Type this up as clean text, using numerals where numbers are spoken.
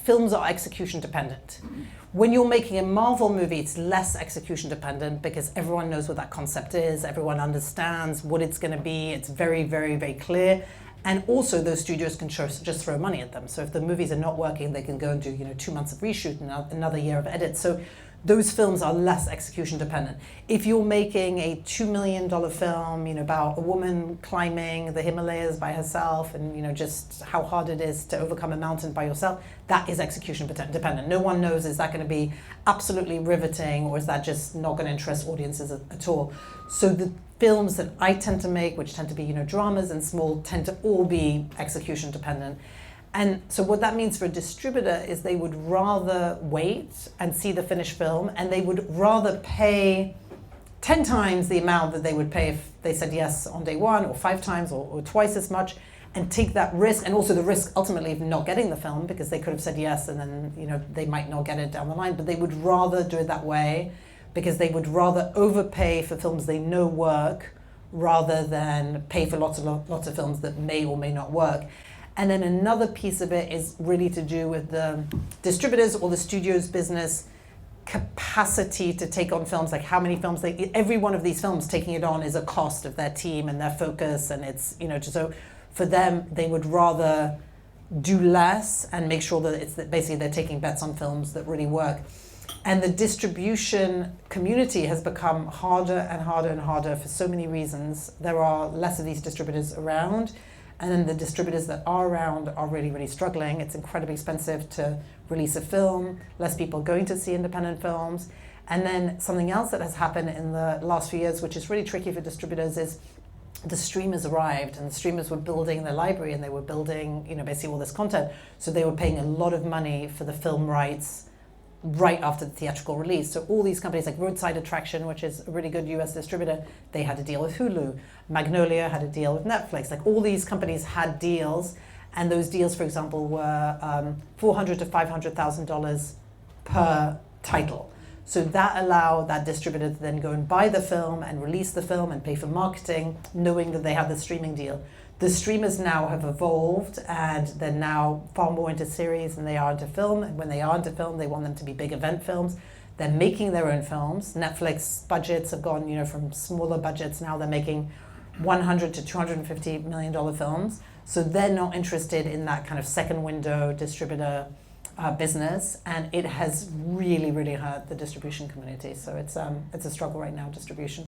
films are execution dependent. When you're making a Marvel movie, it's less execution dependent because everyone knows what that concept is, everyone understands what it's going to be, it's very, very, very clear. And also those studios can just throw money at them. So if the movies are not working, they can go and do 2 months of reshoot and another year of edit. So those films are less execution dependent. If you're making a $2 million film, about a woman climbing the Himalayas by herself and, just how hard it is to overcome a mountain by yourself, that is execution dependent. No one knows, is that going to be absolutely riveting or is that just not going to interest audiences at all? So the films that I tend to make, which tend to be, dramas and small, tend to all be execution dependent. And so what that means for a distributor is they would rather wait and see the finished film, and they would rather pay 10 times the amount that they would pay if they said yes on day one, or 5 times or twice as much, and take that risk, and also the risk ultimately of not getting the film, because they could have said yes and then they might not get it down the line, but they would rather do it that way because they would rather overpay for films they know work rather than pay for lots of films that may or may not work. And then another piece of it is really to do with the distributors or the studio's business capacity to take on films, like how many films every one of these films taking it on is a cost of their team and their focus, and it's, so for them, they would rather do less and make sure that basically they're taking bets on films that really work. And the distribution community has become harder and harder and harder for so many reasons. There are less of these distributors around. And then the distributors that are around are really, really struggling. It's incredibly expensive to release a film, less people going to see independent films. And then something else that has happened in the last few years, which is really tricky for distributors, is the streamers arrived, and the streamers were building their library, and they were building, basically all this content. So they were paying a lot of money for the film rights right after the theatrical release. So all these companies like Roadside Attraction, which is a really good US distributor, they had a deal with Hulu. Magnolia had a deal with Netflix. Like all these companies had deals, and those deals, for example, were $400,000 to $500,000 per title. So that allowed that distributor to then go and buy the film and release the film and pay for marketing, knowing that they had the streaming deal. The streamers now have evolved, and they're now far more into series than they are into film. And when they are into film, they want them to be big event films. They're making their own films. Netflix budgets have gone, from smaller budgets. Now they're making $100 to $250 million films. So they're not interested in that kind of second window distributor business, and it has really, really hurt the distribution community. So it's a struggle right now, distribution.